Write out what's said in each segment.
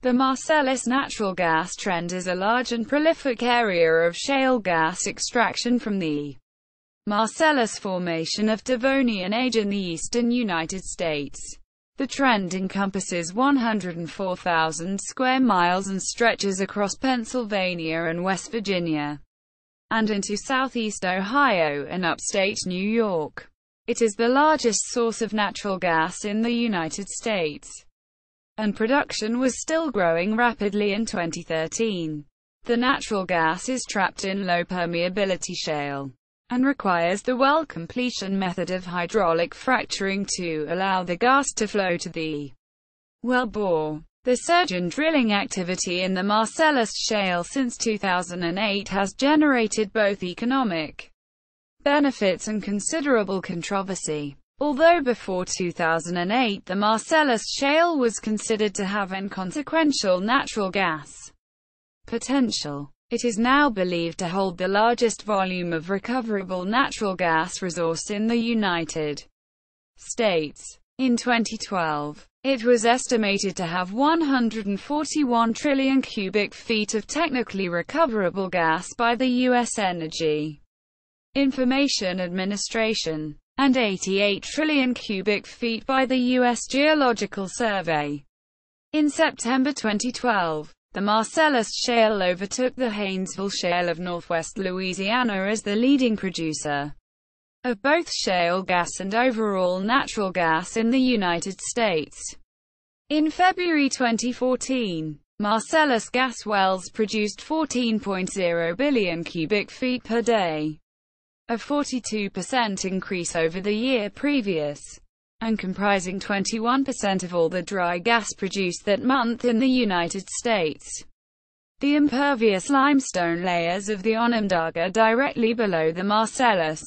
The Marcellus natural gas trend is a large and prolific area of shale gas extraction from the Marcellus Formation of Devonian age in the eastern United States. The trend encompasses 104,000 square miles and stretches across Pennsylvania and West Virginia, and into southeast Ohio and upstate New York. It is the largest source of natural gas in the United States, and production was still growing rapidly in 2013. The natural gas is trapped in low-permeability shale, and requires the well completion method of hydraulic fracturing to allow the gas to flow to the well bore. The surge in drilling activity in the Marcellus Shale since 2008 has generated both economic benefits and considerable controversy. Although before 2008 the Marcellus Shale was considered to have inconsequential natural gas potential, it is now believed to hold the largest volume of recoverable natural gas resource in the United States. In 2012, it was estimated to have 141 trillion cubic feet of technically recoverable gas by the U.S. Energy Information Administration, and 88 trillion cubic feet by the US Geological Survey. In September 2012, the Marcellus Shale overtook the Haynesville Shale of northwest Louisiana as the leading producer of both shale gas and overall natural gas in the United States. In February 2014, Marcellus gas wells produced 14.0 billion cubic feet per day, a 42% increase over the year previous, and comprising 21% of all the dry gas produced that month in the United States. The impervious limestone layers of the Onondaga directly below the Marcellus,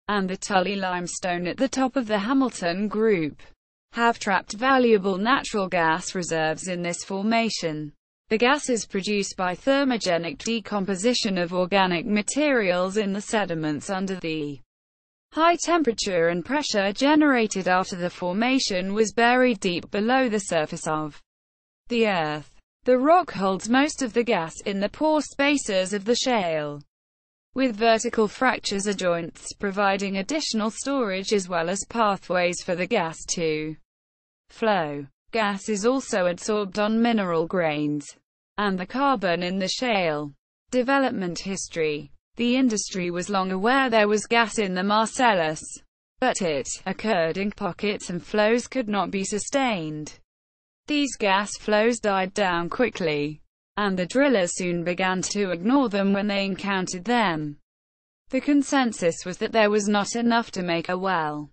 and the Tully limestone at the top of the Hamilton Group, have trapped valuable natural gas reserves in this formation. The gas is produced by thermogenic decomposition of organic materials in the sediments under the high temperature and pressure generated after the formation was buried deep below the surface of the earth. The rock holds most of the gas in the pore spaces of the shale, with vertical fractures or joints providing additional storage as well as pathways for the gas to flow. Gas is also adsorbed on mineral grains and the carbon in the shale. Development history. The industry was long aware there was gas in the Marcellus, but it occurred in pockets and flows could not be sustained. These gas flows died down quickly, and the drillers soon began to ignore them when they encountered them. The consensus was that there was not enough to make a well.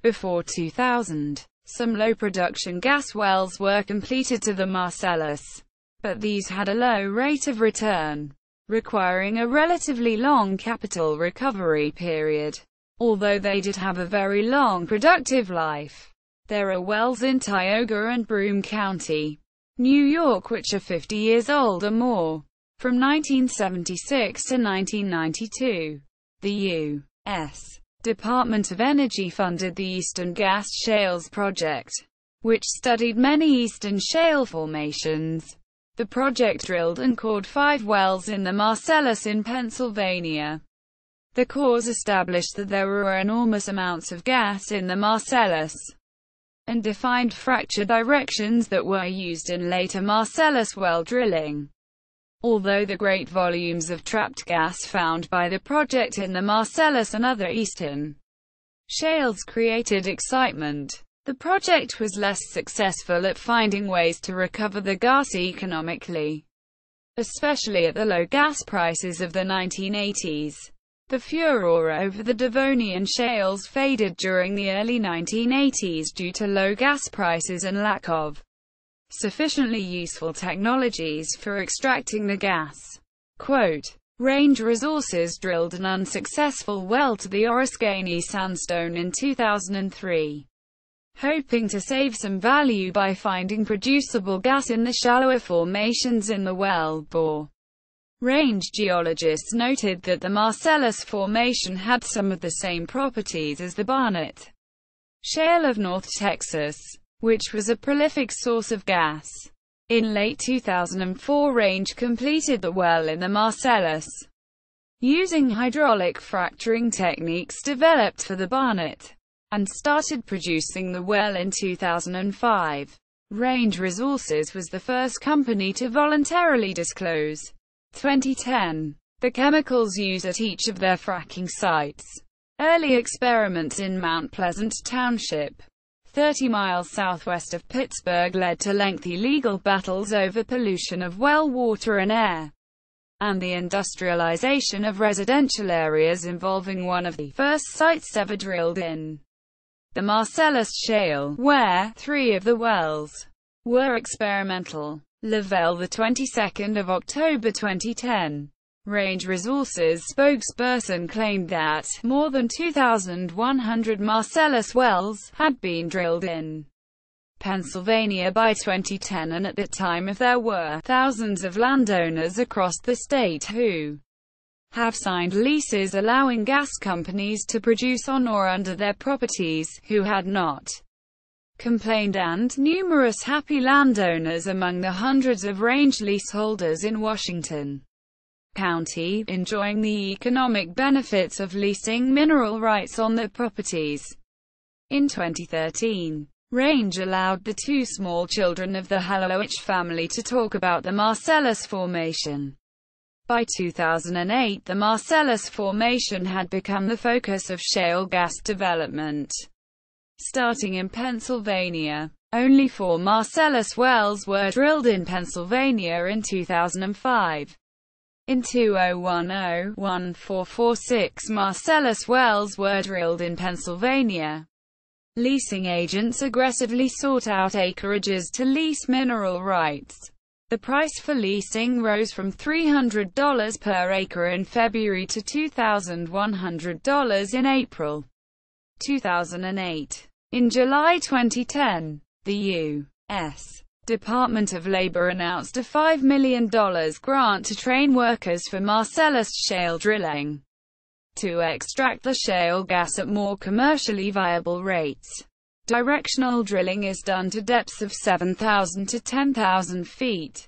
Before 2000, some low-production gas wells were completed to the Marcellus, but these had a low rate of return, requiring a relatively long capital recovery period. Although they did have a very long productive life, there are wells in Tioga and Broome County, New York which are 50 years old or more. From 1976 to 1992, the U.S. Department of Energy funded the Eastern Gas Shales Project, which studied many eastern shale formations. The project drilled and cored 5 wells in the Marcellus in Pennsylvania. The cores established that there were enormous amounts of gas in the Marcellus, and defined fracture directions that were used in later Marcellus well drilling. Although the great volumes of trapped gas found by the project in the Marcellus and other eastern shales created excitement, the project was less successful at finding ways to recover the gas economically, especially at the low gas prices of the 1980s. The furor over the Devonian shales faded during the early 1980s due to low gas prices and lack of sufficiently useful technologies for extracting the gas. Quote, Range Resources drilled an unsuccessful well to the Oriskany Sandstone in 2003. Hoping to save some value by finding producible gas in the shallower formations in the well bore. Range geologists noted that the Marcellus Formation had some of the same properties as the Barnett Shale of North Texas, which was a prolific source of gas. In late 2004, Range completed the well in the Marcellus, using hydraulic fracturing techniques developed for the Barnett, and started producing the well in 2005. Range Resources was the first company to voluntarily disclose, 2010, the chemicals used at each of their fracking sites. Early experiments in Mount Pleasant Township, 30 miles southwest of Pittsburgh, led to lengthy legal battles over pollution of well water and air, and the industrialization of residential areas involving one of the first sites ever drilled in the Marcellus Shale, where 3 of the wells were experimental. Lavelle, the 22nd of October 2010. Range Resources spokesperson claimed that more than 2,100 Marcellus wells had been drilled in Pennsylvania by 2010, and at that time there were thousands of landowners across the state who have signed leases allowing gas companies to produce on or under their properties, who had not complained, and numerous happy landowners among the hundreds of range leaseholders in Washington County, enjoying the economic benefits of leasing mineral rights on their properties. In 2013, Range allowed the 2 small children of the Halowich family to talk about the Marcellus Formation. By 2008, the Marcellus Formation had become the focus of shale gas development. Starting in Pennsylvania, only 4 Marcellus wells were drilled in Pennsylvania in 2005. In 2010-1446 Marcellus wells were drilled in Pennsylvania. Leasing agents aggressively sought out acreages to lease mineral rights. The price for leasing rose from $300 per acre in February to $2,100 in April 2008. In July 2010, the U.S. Department of Labor announced a $5 million grant to train workers for Marcellus Shale drilling to extract the shale gas at more commercially viable rates. Directional drilling is done to depths of 7,000 to 10,000 feet,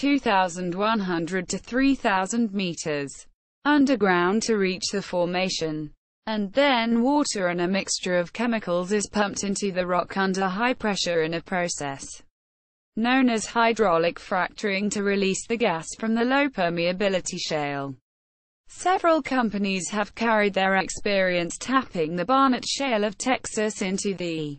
2,100 to 3,000 meters, underground to reach the formation, and then water and a mixture of chemicals is pumped into the rock under high pressure in a process known as hydraulic fracturing to release the gas from the low-permeability shale. Several companies have carried their experience tapping the Barnett Shale of Texas into the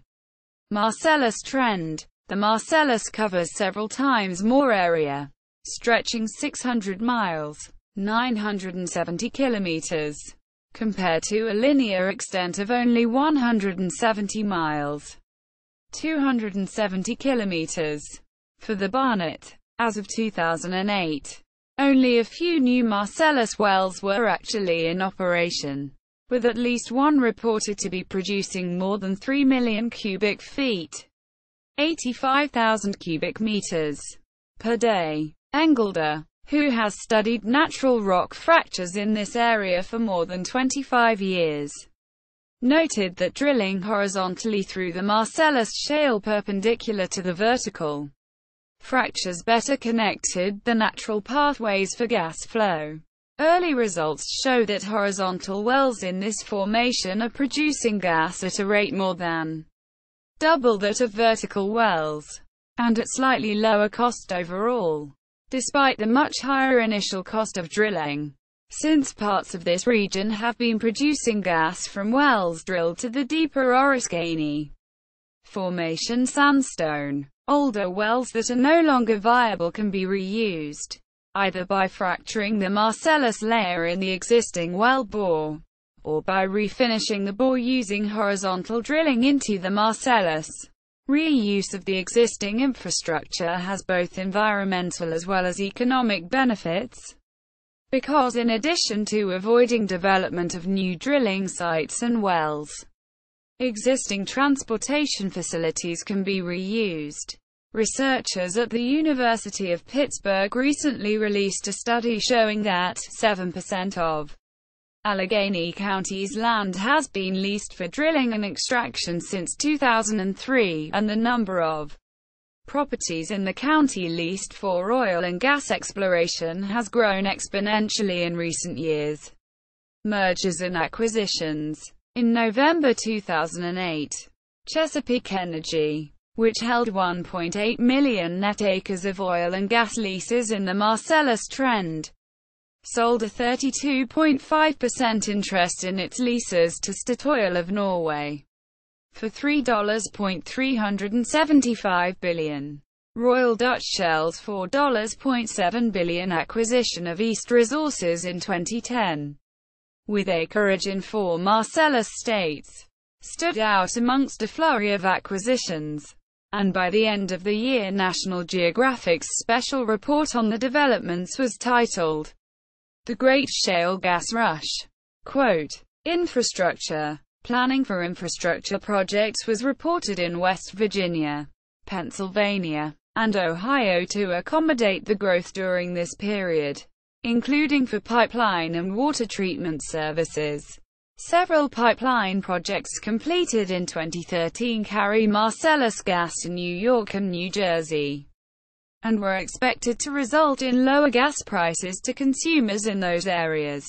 Marcellus trend. The Marcellus covers several times more area, stretching 600 miles, 970 kilometers, compared to a linear extent of only 170 miles, 270 kilometers. For the Barnett, as of 2008, only a few new Marcellus wells were actually in operation, with at least one reported to be producing more than 3 million cubic feet, 85,000 cubic meters, per day. Engelder, who has studied natural rock fractures in this area for more than 25 years, noted that drilling horizontally through the Marcellus Shale perpendicular to the vertical fractures better connected the natural pathways for gas flow. Early results show that horizontal wells in this formation are producing gas at a rate more than double that of vertical wells, and at slightly lower cost overall, despite the much higher initial cost of drilling, since parts of this region have been producing gas from wells drilled to the deeper Oriskany Formation sandstone. Older wells that are no longer viable can be reused, either by fracturing the Marcellus layer in the existing well bore, or by refinishing the bore using horizontal drilling into the Marcellus. Reuse of the existing infrastructure has both environmental as well as economic benefits, because in addition to avoiding development of new drilling sites and wells, existing transportation facilities can be reused. Researchers at the University of Pittsburgh recently released a study showing that 7% of Allegheny County's land has been leased for drilling and extraction since 2003, and the number of properties in the county leased for oil and gas exploration has grown exponentially in recent years. Mergers and acquisitions. In November 2008, Chesapeake Energy, which held 1.8 million net acres of oil and gas leases in the Marcellus Trend, sold a 32.5% interest in its leases to Statoil of Norway for $3.375 billion. Royal Dutch Shell's $4.7 billion acquisition of East Resources in 2010, with acreage in 4 Marcellus states, stood out amongst a flurry of acquisitions. And by the end of the year, National Geographic's special report on the developments was titled, "The Great Shale Gas Rush." Quote, infrastructure. Planning for infrastructure projects was reported in West Virginia, Pennsylvania, and Ohio to accommodate the growth during this period, including for pipeline and water treatment services. Several pipeline projects completed in 2013 carry Marcellus gas to New York and New Jersey, and were expected to result in lower gas prices to consumers in those areas.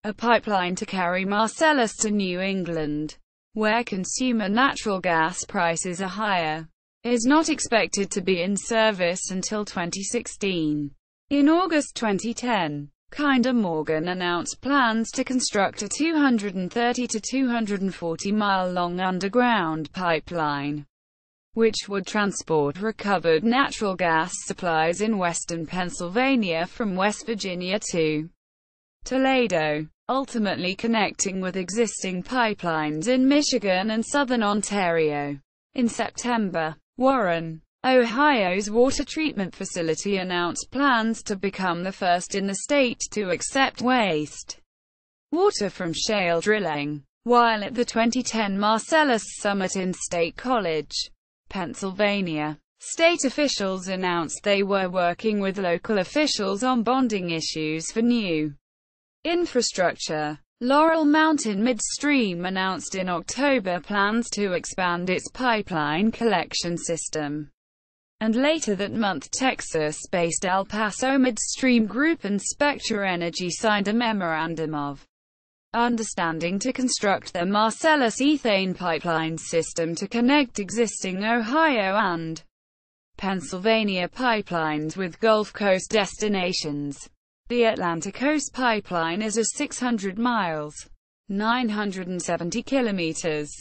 A pipeline to carry Marcellus to New England, where consumer natural gas prices are higher, is not expected to be in service until 2016. In August 2010, Kinder Morgan announced plans to construct a 230 to 240 mile long underground pipeline, which would transport recovered natural gas supplies in western Pennsylvania from West Virginia to Toledo, ultimately connecting with existing pipelines in Michigan and southern Ontario. In September, Warren, Ohio's water treatment facility announced plans to become the first in the state to accept waste water from shale drilling. While at the 2010 Marcellus Summit in State College, Pennsylvania, state officials announced they were working with local officials on bonding issues for new infrastructure. Laurel Mountain Midstream announced in October plans to expand its pipeline collection system. And later that month, Texas-based El Paso Midstream Group and Spectra Energy signed a memorandum of understanding to construct their Marcellus ethane pipeline system to connect existing Ohio and Pennsylvania pipelines with Gulf Coast destinations. The Atlantic Coast Pipeline is a 600 miles, 970 kilometers,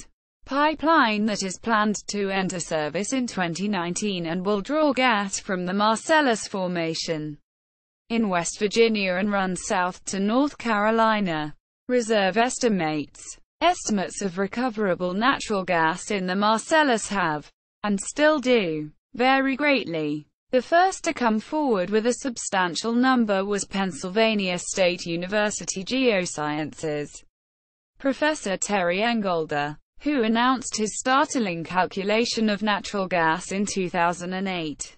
pipeline that is planned to enter service in 2019 and will draw gas from the Marcellus Formation in West Virginia and run south to North Carolina. Reserve estimates of recoverable natural gas in the Marcellus have, and still do, vary greatly. The first to come forward with a substantial number was Pennsylvania State University Geosciences Professor Terry Engelder, who announced his startling calculation of natural gas in 2008.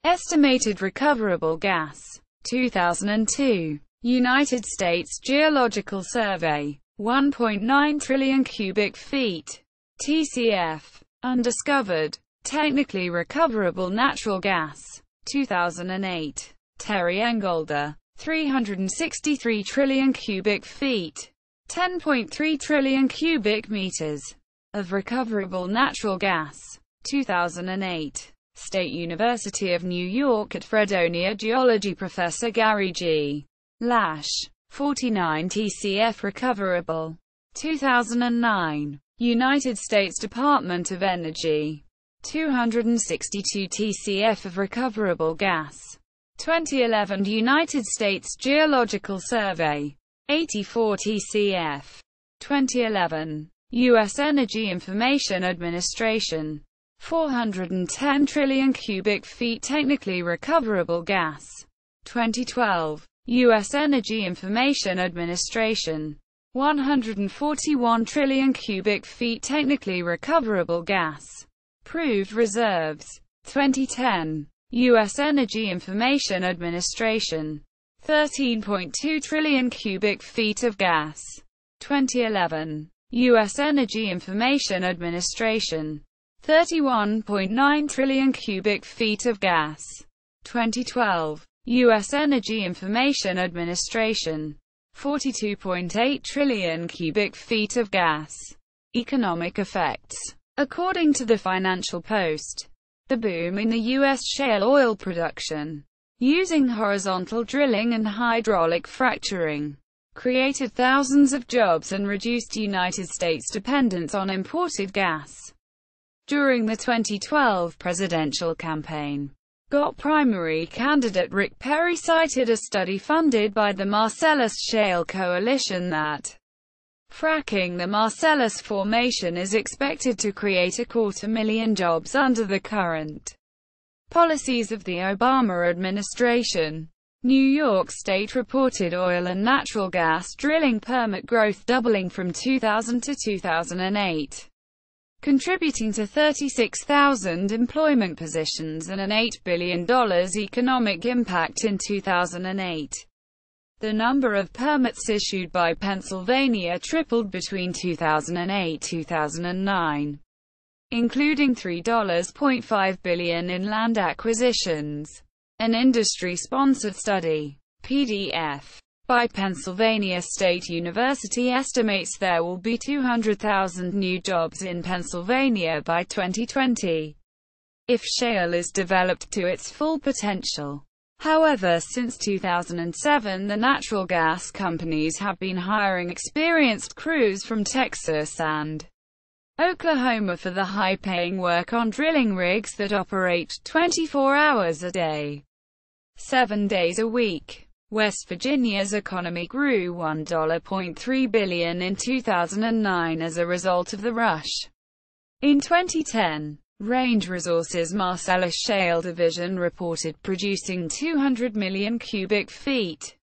Estimated recoverable gas. 2002. United States Geological Survey. 1.9 trillion cubic feet. TCF. Undiscovered, technically recoverable natural gas. 2008. Terry Engelder. 363 trillion cubic feet. 10.3 trillion cubic meters of recoverable natural gas. 2008. State University of New York at Fredonia Geology Professor Gary G. Lash. 49 TCF recoverable. 2009. United States Department of Energy. 262 TCF of recoverable gas. 2011 United States Geological Survey. 84 TCF. 2011. U.S. Energy Information Administration. 410 trillion cubic feet technically recoverable gas. 2012. U.S. Energy Information Administration. 141 trillion cubic feet technically recoverable gas. Proved reserves. 2010. U.S. Energy Information Administration. 13.2 trillion cubic feet of gas. 2011. U.S. Energy Information Administration. 31.9 trillion cubic feet of gas. 2012. U.S. Energy Information Administration. 42.8 trillion cubic feet of gas. Economic effects. According to the Financial Post, the boom in the U.S. shale oil production, using horizontal drilling and hydraulic fracturing, created thousands of jobs and reduced United States dependence on imported gas. During the 2012 presidential campaign, GOP primary candidate Rick Perry cited a study funded by the Marcellus Shale Coalition that fracking the Marcellus Formation is expected to create 250,000 jobs under the current policies of the Obama administration. New York State reported oil and natural gas drilling permit growth doubling from 2000 to 2008. Contributing to 36,000 employment positions and an $8 billion economic impact in 2008. The number of permits issued by Pennsylvania tripled between 2008-2009, including $3.5 billion in land acquisitions. An industry-sponsored study, PDF, by Pennsylvania State University estimates there will be 200,000 new jobs in Pennsylvania by 2020, if shale is developed to its full potential. However, since 2007, the natural gas companies have been hiring experienced crews from Texas and Oklahoma for the high-paying work on drilling rigs that operate 24 hours a day, 7 days a week. West Virginia's economy grew $1.3 billion in 2009 as a result of the rush. In 2010, Range Resources' Marcellus Shale division reported producing 200 million cubic feet,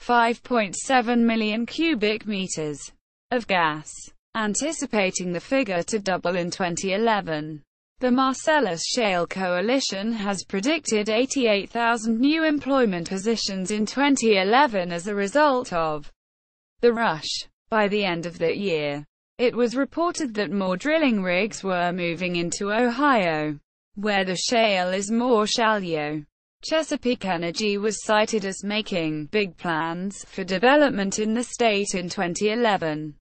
5.7 million cubic meters, of gas, anticipating the figure to double in 2011. The Marcellus Shale Coalition has predicted 88,000 new employment positions in 2011 as a result of the rush. By the end of that year, it was reported that more drilling rigs were moving into Ohio, where the shale is more shallow. Chesapeake Energy was cited as making big plans for development in the state in 2011.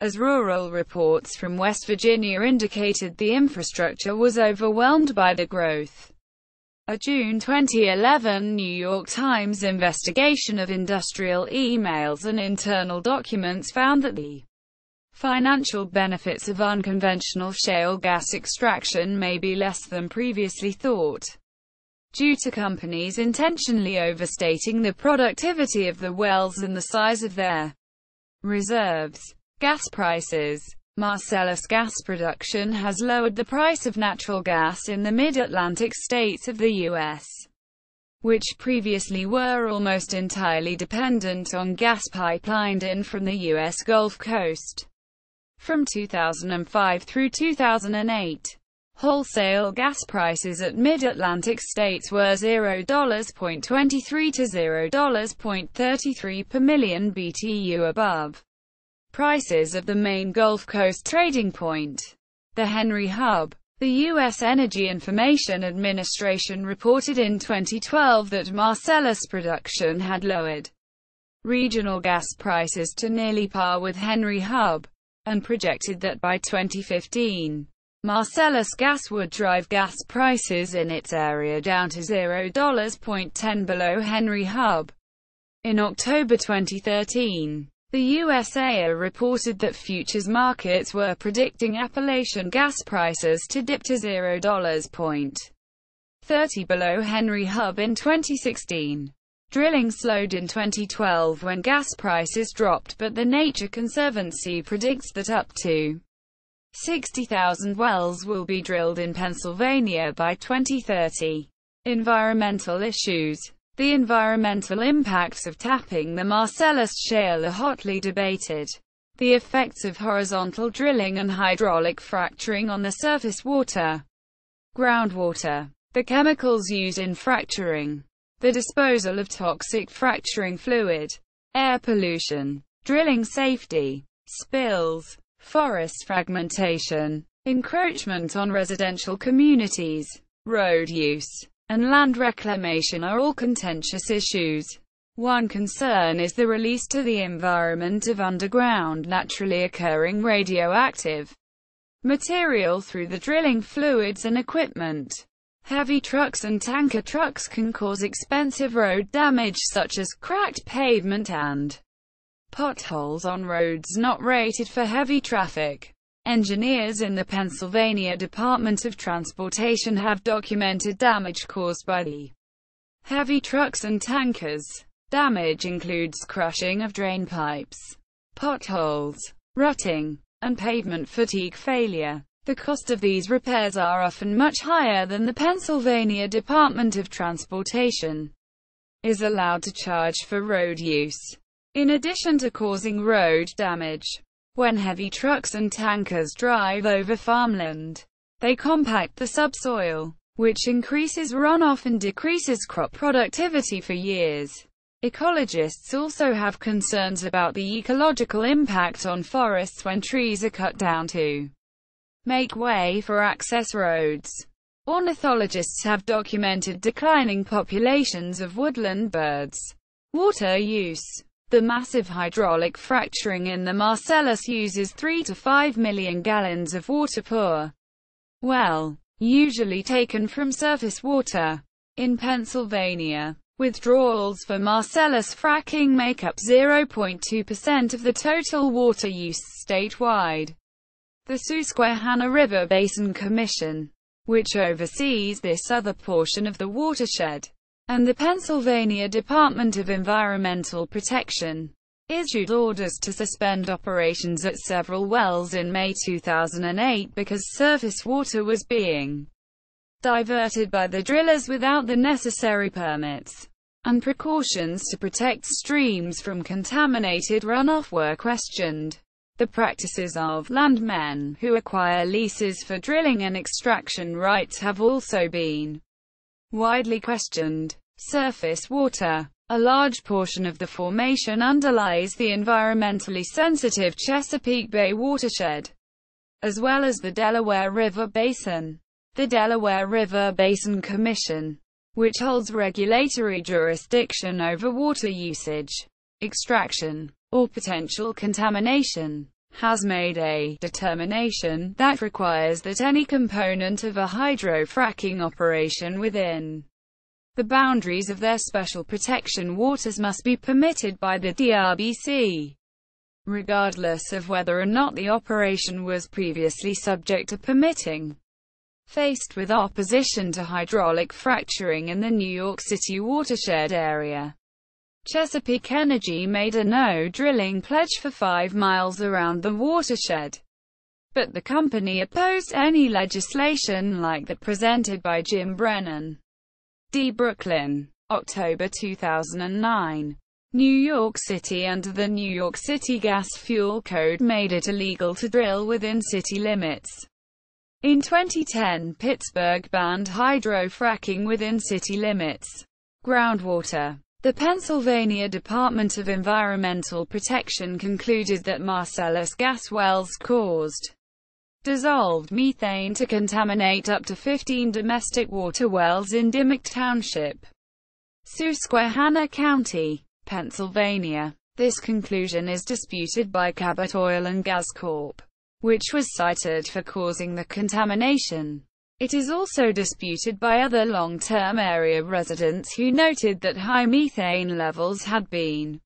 As rural reports from West Virginia indicated, the infrastructure was overwhelmed by the growth. A June 2011 New York Times investigation of industrial emails and internal documents found that the financial benefits of unconventional shale gas extraction may be less than previously thought, due to companies intentionally overstating the productivity of the wells and the size of their reserves. Gas prices. Marcellus gas production has lowered the price of natural gas in the mid-Atlantic states of the U.S., which previously were almost entirely dependent on gas pipelined in from the U.S. Gulf Coast. From 2005 through 2008, wholesale gas prices at mid-Atlantic states were $0.23 to $0.33 per million BTU above prices of the main Gulf Coast trading point, the Henry Hub. The U.S. Energy Information Administration reported in 2012 that Marcellus production had lowered regional gas prices to nearly par with Henry Hub, and projected that by 2015, Marcellus gas would drive gas prices in its area down to $0.10 below Henry Hub. In October 2013, the USA reported that futures markets were predicting Appalachian gas prices to dip to $0.30 below Henry Hub in 2016. Drilling slowed in 2012 when gas prices dropped, but the Nature Conservancy predicts that up to 60,000 wells will be drilled in Pennsylvania by 2030. Environmental issues. The environmental impacts of tapping the Marcellus Shale are hotly debated. The effects of horizontal drilling and hydraulic fracturing on the surface water, groundwater, the chemicals used in fracturing, the disposal of toxic fracturing fluid, air pollution, drilling safety, spills, forest fragmentation, encroachment on residential communities, road use, and land reclamation are all contentious issues. One concern is the release to the environment of underground, naturally occurring radioactive material through the drilling fluids and equipment. Heavy trucks and tanker trucks can cause expensive road damage such as cracked pavement and potholes on roads not rated for heavy traffic. Engineers in the Pennsylvania Department of Transportation have documented damage caused by the heavy trucks and tankers. Damage includes crushing of drain pipes, potholes, rutting, and pavement fatigue failure. The cost of these repairs are often much higher than the Pennsylvania Department of Transportation is allowed to charge for road use. In addition to causing road damage, when heavy trucks and tankers drive over farmland, they compact the subsoil, which increases runoff and decreases crop productivity for years. Ecologists also have concerns about the ecological impact on forests when trees are cut down to make way for access roads. Ornithologists have documented declining populations of woodland birds. Water use. The massive hydraulic fracturing in the Marcellus uses 3 to 5 million gallons of water per well, usually taken from surface water. In Pennsylvania, withdrawals for Marcellus fracking make up 0.2% of the total water use statewide. The Susquehanna River Basin Commission, which oversees this other portion of the watershed, and the Pennsylvania Department of Environmental Protection, issued orders to suspend operations at several wells in May 2008 because surface water was being diverted by the drillers without the necessary permits, and precautions to protect streams from contaminated runoff were questioned. The practices of landmen who acquire leases for drilling and extraction rights have also been widely questioned. Surface water. A large portion of the formation underlies the environmentally sensitive Chesapeake Bay watershed, as well as the Delaware River Basin. The Delaware River Basin Commission, which holds regulatory jurisdiction over water usage, extraction, or potential contamination, has made a determination that requires that any component of a hydrofracking operation within the boundaries of their special protection waters must be permitted by the DRBC, regardless of whether or not the operation was previously subject to permitting. Faced with opposition to hydraulic fracturing in the New York City watershed area, Chesapeake Energy made a no-drilling pledge for 5 miles around the watershed. But the company opposed any legislation like that presented by Jim Brennan. D. Brooklyn, October 2009. New York City. Under the New York City Gas Fuel Code made it illegal to drill within city limits. In 2010, Pittsburgh banned hydrofracking within city limits. Groundwater. The Pennsylvania Department of Environmental Protection concluded that Marcellus gas wells caused dissolved methane to contaminate up to 15 domestic water wells in Dimmock Township, Susquehanna County, Pennsylvania. This conclusion is disputed by Cabot Oil and Gas Corp., which was cited for causing the contamination. It is also disputed by other long-term area residents who noted that high methane levels had been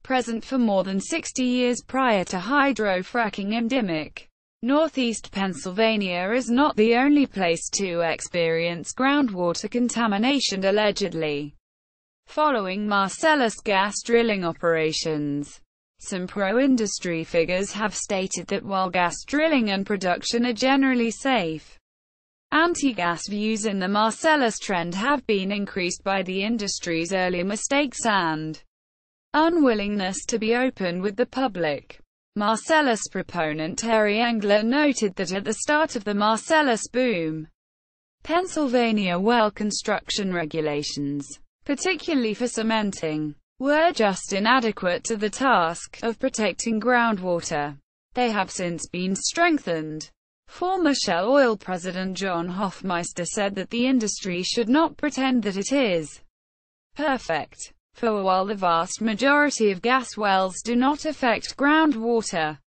present for more than 60 years prior to hydrofracking in Dimmock. Northeast Pennsylvania is not the only place to experience groundwater contamination allegedly following Marcellus gas drilling operations. Some pro-industry figures have stated that while gas drilling and production are generally safe, anti-gas views in the Marcellus trend have been increased by the industry's early mistakes and unwillingness to be open with the public. Marcellus proponent Terry Engler noted that at the start of the Marcellus boom, Pennsylvania well construction regulations, particularly for cementing, were just inadequate to the task of protecting groundwater. They have since been strengthened. Former Shell Oil President John Hofmeister said that the industry should not pretend that it is perfect. For while the vast majority of gas wells do not affect groundwater,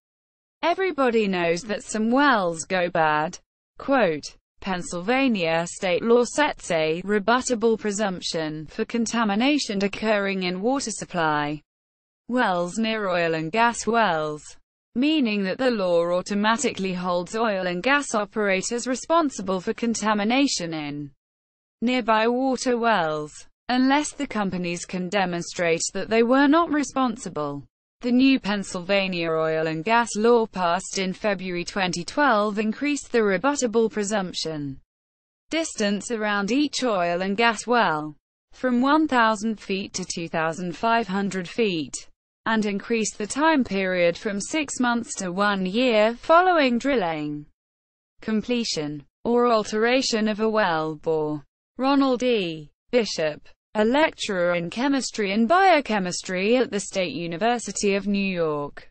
everybody knows that some wells go bad. Quote, Pennsylvania state law sets a rebuttable presumption for contamination occurring in water supply wells near oil and gas wells, meaning that the law automatically holds oil and gas operators responsible for contamination in nearby water wells, unless the companies can demonstrate that they were not responsible. The new Pennsylvania oil and gas law passed in February 2012 increased the rebuttable presumption distance around each oil and gas well from 1,000 feet to 2,500 feet, and increased the time period from 6 months to 1 year following drilling completion or alteration of a well bore. Ronald E. Bishop, a lecturer in chemistry and biochemistry at the State University of New York,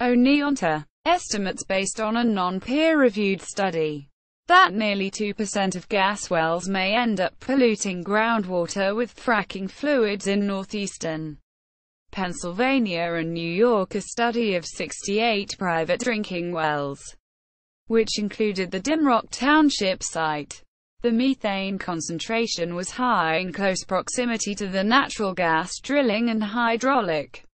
Oneonta, estimates based on a non-peer-reviewed study that nearly 2% of gas wells may end up polluting groundwater with fracking fluids in northeastern Pennsylvania and New York. A study of 68 private drinking wells, which included the Dimrock Township site, the methane concentration was high in close proximity to the natural gas drilling and hydraulic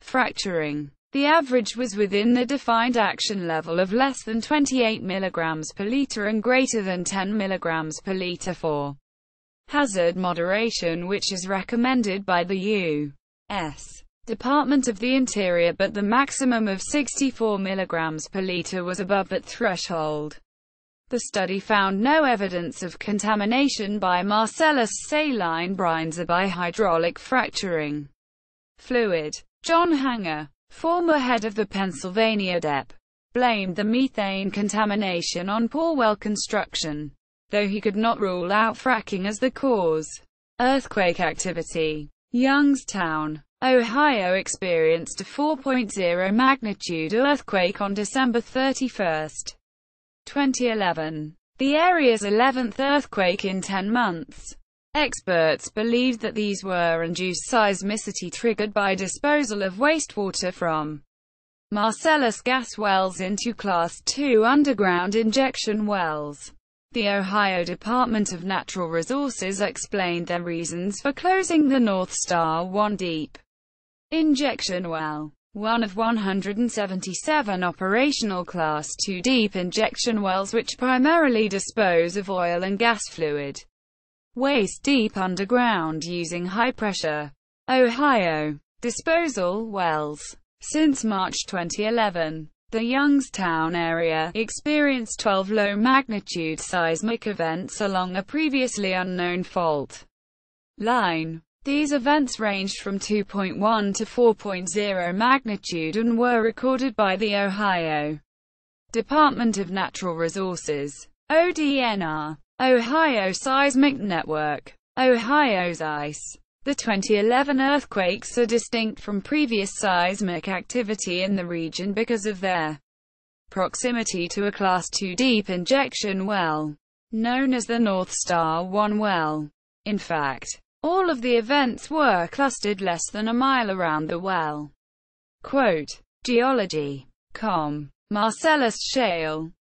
fracturing. The average was within the defined action level of less than 28 mg per liter and greater than 10 mg per liter for hazard moderation, which is recommended by the U.S. Department of the Interior, but the maximum of 64 mg per liter was above that threshold. The study found no evidence of contamination by Marcellus saline brines or by hydraulic fracturing fluid. John Hanger, former head of the Pennsylvania DEP, blamed the methane contamination on poor well construction, though he could not rule out fracking as the cause. Earthquake activity. Youngstown, Ohio experienced a 4.0 magnitude earthquake on December 31, 2011, the area's 11th earthquake in 10 months. Experts believed that these were induced seismicity triggered by disposal of wastewater from Marcellus gas wells into Class II underground injection wells. The Ohio Department of Natural Resources explained their reasons for closing the North Star 1 deep injection well, one of 177 operational Class II deep injection wells which primarily dispose of oil and gas fluid waste deep underground using high-pressure Ohio disposal wells. Since March 2011, the Youngstown area experienced 12 low-magnitude seismic events along a previously unknown fault line. These events ranged from 2.1 to 4.0 magnitude and were recorded by the Ohio Department of Natural Resources, ODNR, Ohio Seismic Network, Ohio's ICE. The 2011 earthquakes are distinct from previous seismic activity in the region because of their proximity to a Class II deep injection well, known as the North Star 1 well. In fact, all of the events were clustered less than a mile around the well. Quote, Geology.com. Marcellus Shale.